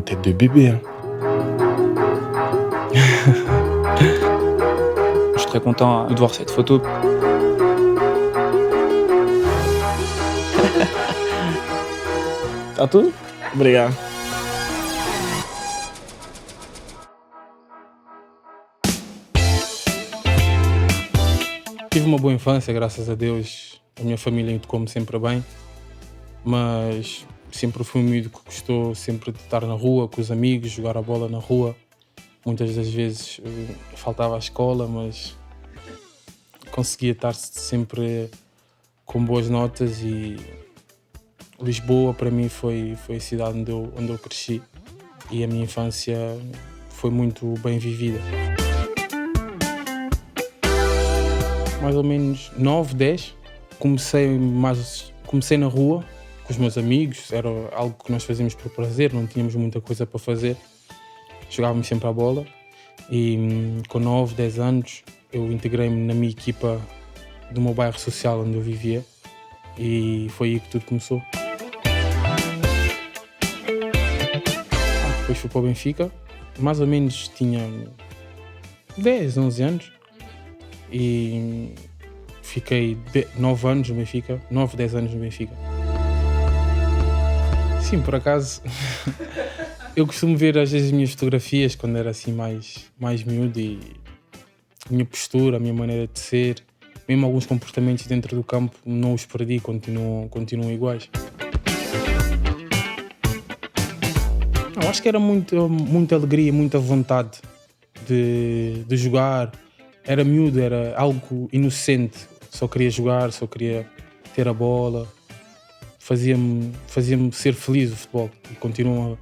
tête de bébé, hein. Je suis très content de voir cette photo. Tá tudo? Obrigado. Tive uma boa infância, graças a Deus. A minha família educou-me sempre bem, mas sempre fui um miúdo que gostou sempre de estar na rua com os amigos, jogar a bola na rua. Muitas das vezes faltava à escola, mas conseguia estar sempre com boas notas e Lisboa para mim foi a cidade onde eu cresci e a minha infância foi muito bem vivida. Mais ou menos 9, 10, comecei na rua com os meus amigos, era algo que nós fazíamos por prazer, não tínhamos muita coisa para fazer, jogávamos sempre à bola e com 9, 10 anos eu integrei-me na minha equipa do meu bairro social onde eu vivia e foi aí que tudo começou. Depois fui para o Benfica, mais ou menos tinha 10, 11 anos e fiquei 9 anos no Benfica, 9, 10 anos no Benfica. Sim, por acaso, eu costumo ver às vezes as minhas fotografias quando era assim mais miúdo e a minha postura, a minha maneira de ser, mesmo alguns comportamentos dentro do campo, não os perdi, continuam iguais. Eu acho que era muita alegria, muita vontade de jogar. Era miúdo, era algo inocente. Só queria jogar, só queria ter a bola. Fazia-me ser feliz o futebol. E continua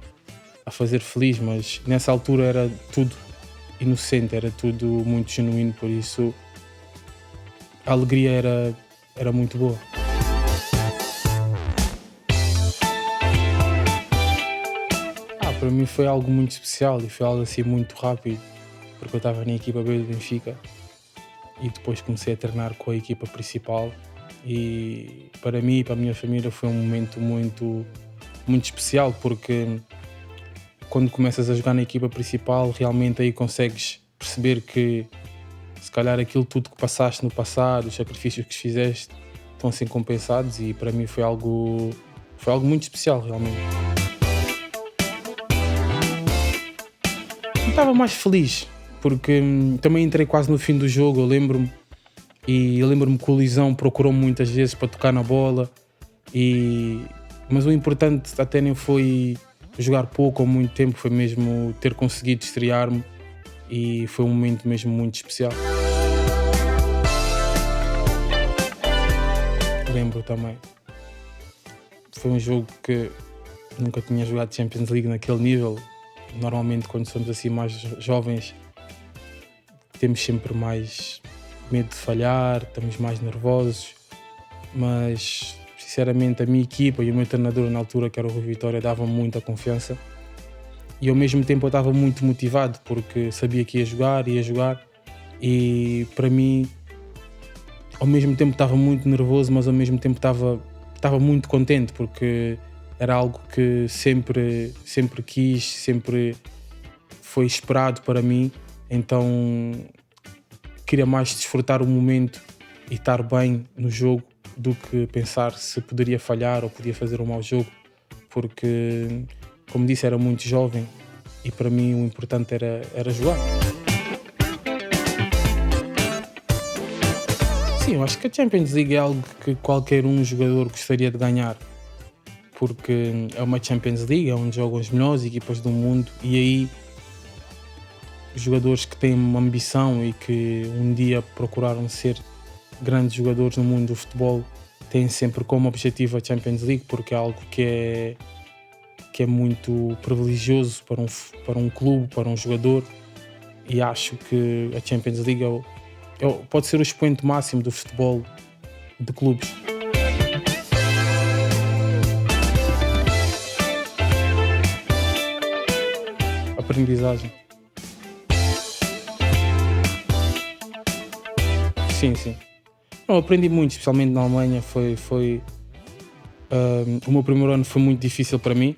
a fazer feliz, mas nessa altura era tudo inocente, era tudo muito genuíno, por isso a alegria era muito boa. Para mim foi algo muito especial e foi algo assim muito rápido, porque eu estava na equipa B do Benfica e depois comecei a treinar com a equipa principal e para mim e para a minha família foi um momento muito, muito especial, porque quando começas a jogar na equipa principal realmente aí consegues perceber que se calhar aquilo tudo que passaste no passado, os sacrifícios que fizeste estão a ser compensados e para mim foi algo muito especial realmente. Estava mais feliz, porque também entrei quase no fim do jogo, eu lembro-me que o Lisão procurou-me muitas vezes para tocar na bola, mas o importante até nem foi jogar pouco ou muito tempo, foi mesmo ter conseguido estrear-me e foi um momento mesmo muito especial. Lembro também, foi um jogo que nunca tinha jogado Champions League naquele nível. Normalmente quando somos assim mais jovens temos sempre mais medo de falhar, estamos mais nervosos, mas sinceramente a minha equipa e o meu treinador na altura, que era o Rui Vitória, dava-me muita confiança e ao mesmo tempo eu estava muito motivado porque sabia que ia jogar e para mim ao mesmo tempo estava muito nervoso, mas ao mesmo tempo estava muito contente porque era algo que sempre quis, sempre foi esperado para mim, então queria mais desfrutar o momento e estar bem no jogo do que pensar se poderia falhar ou podia fazer um mau jogo, porque, como disse, era muito jovem e para mim o importante era jogar. Sim, eu acho que a Champions League é algo que qualquer jogador gostaria de ganhar, porque é uma Champions League, é onde jogam as melhores equipas do mundo e aí os jogadores que têm uma ambição e que um dia procuraram ser grandes jogadores no mundo do futebol têm sempre como objetivo a Champions League, porque é algo que é muito privilegioso para um clube, para um jogador, e acho que a Champions League pode ser o expoente máximo do futebol de clubes. Aprendizagem. Sim. Eu aprendi muito, especialmente na Alemanha. O meu primeiro ano foi muito difícil para mim,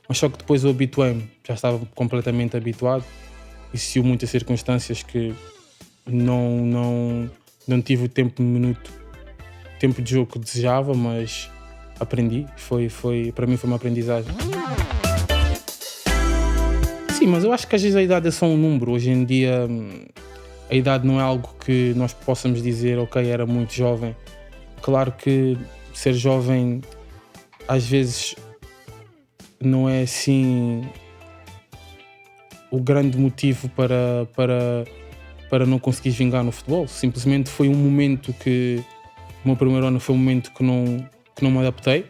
mas só que depois eu habituei-me, já estava completamente habituado. Existiu muitas circunstâncias que não tive o tempo de jogo que desejava, mas aprendi. Para mim foi uma aprendizagem. Sim, mas eu acho que às vezes a idade é só um número. Hoje em dia a idade não é algo que nós possamos dizer, ok, era muito jovem. Claro que ser jovem às vezes não é assim o grande motivo para não conseguires vingar no futebol. Simplesmente foi um momento que o meu primeiro ano foi um momento que não me adaptei,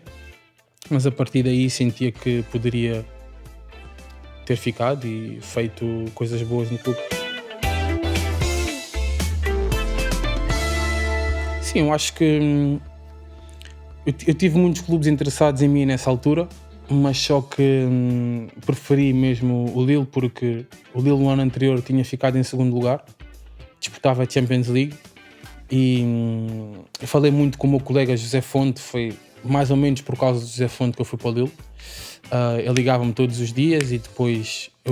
mas a partir daí sentia que poderia ter ficado e feito coisas boas no clube. Sim, eu acho que eu tive muitos clubes interessados em mim nessa altura, mas só que preferi mesmo o Lille, porque o Lille no ano anterior tinha ficado em segundo lugar, disputava a Champions League, e eu falei muito com o meu colega José Fonte, foi mais ou menos por causa do José Fonte que eu fui para o Lille. Ele ligava-me todos os dias e depois o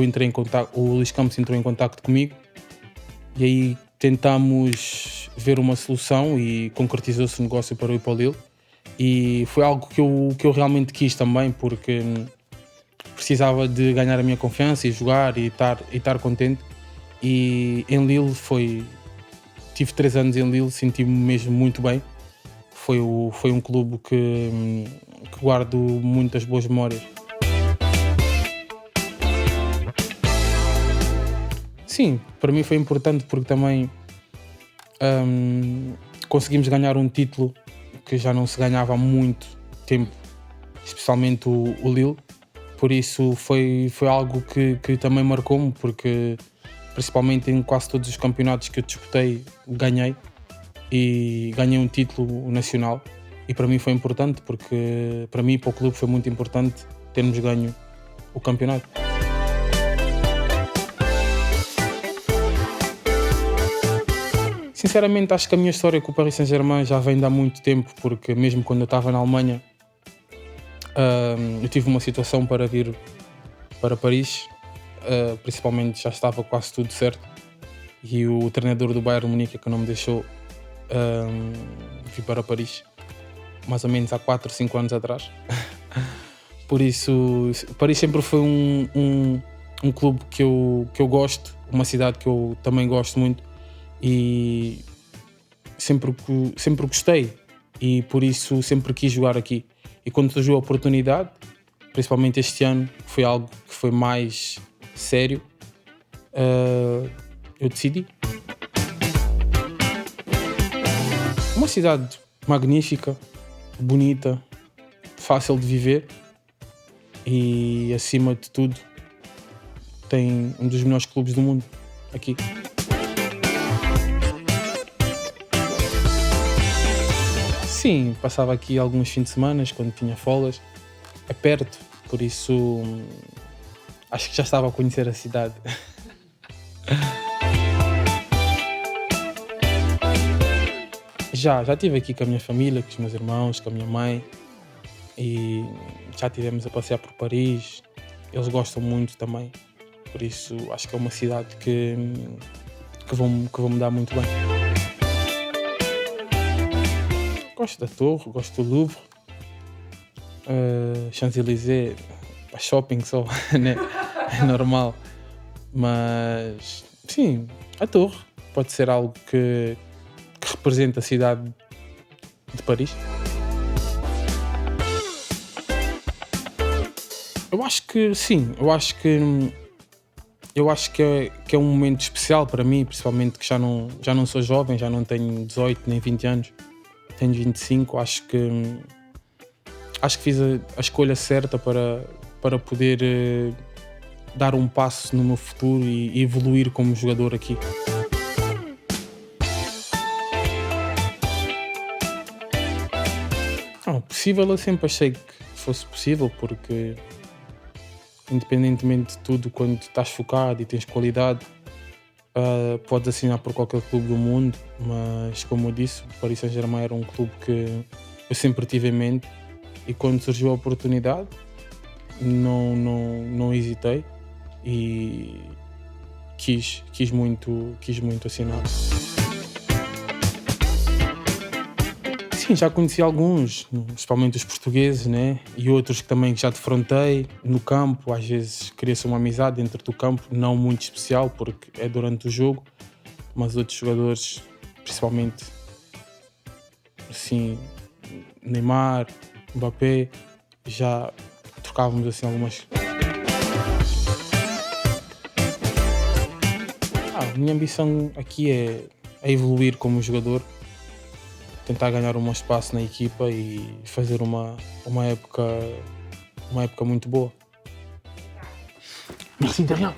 Luís Campos entrou em contacto comigo e aí tentámos ver uma solução e concretizou-se o negócio para eu ir para o Lille. E foi algo que eu realmente quis também, porque precisava de ganhar a minha confiança e jogar e estar contente. E em Lille tive 3 anos em Lille, senti-me mesmo muito bem. Foi um clube que guardo muitas boas memórias. Sim, para mim foi importante porque também conseguimos ganhar um título que já não se ganhava há muito tempo, especialmente o Lille. Por isso foi algo que também marcou-me, porque principalmente em quase todos os campeonatos que eu disputei, ganhei um título nacional. E para mim foi importante, porque para mim e para o clube foi muito importante termos ganho o campeonato. Sinceramente, acho que a minha história com o Paris Saint-Germain já vem de há muito tempo, porque mesmo quando eu estava na Alemanha, eu tive uma situação para vir para Paris, principalmente já estava quase tudo certo, e o treinador do Bayern Munique que não me deixou vir para Paris, mais ou menos há 4 ou 5 anos atrás. Por isso, Paris sempre foi um clube que eu gosto, uma cidade que eu também gosto muito, e sempre gostei, e por isso sempre quis jogar aqui. E quando surgiu a oportunidade, principalmente este ano, que foi algo que foi mais sério, eu decidi. Uma cidade magnífica, bonita, fácil de viver e, acima de tudo, tem um dos melhores clubes do mundo aqui. Sim, passava aqui alguns fins de semana quando tinha folgas. É perto, por isso acho que já estava a conhecer a cidade. Já estive aqui com a minha família, com os meus irmãos, com a minha mãe, e já estivemos a passear por Paris. Eles gostam muito também, por isso acho que é uma cidade que vão me dar muito bem. Gosto da Torre, gosto do Louvre, Champs-Élysées, shopping só, né? É normal. Mas sim, a Torre pode ser algo que representa a cidade de Paris. Eu acho que sim, eu acho que é um momento especial para mim, principalmente que já não sou jovem, já não tenho 18 nem 20 anos. Tenho 25, acho que fiz a escolha certa para poder dar um passo no meu futuro e evoluir como jogador aqui. Não, possível, eu sempre achei que fosse possível, porque independentemente de tudo, quando estás focado e tens qualidade, podes assinar por qualquer clube do mundo, mas como eu disse, o Paris Saint-Germain era um clube que eu sempre tive em mente, e quando surgiu a oportunidade não hesitei e quis muito assinar. Sim, já conheci alguns, principalmente os portugueses, né? E outros que também já defrontei no campo. Às vezes cria-se uma amizade dentro do campo, não muito especial, porque é durante o jogo, mas outros jogadores, principalmente assim, Neymar, Mbappé, já trocávamos assim algumas. A minha ambição aqui é evoluir como jogador, tentar ganhar um espaço na equipa e fazer uma época muito boa. Merci, de rien.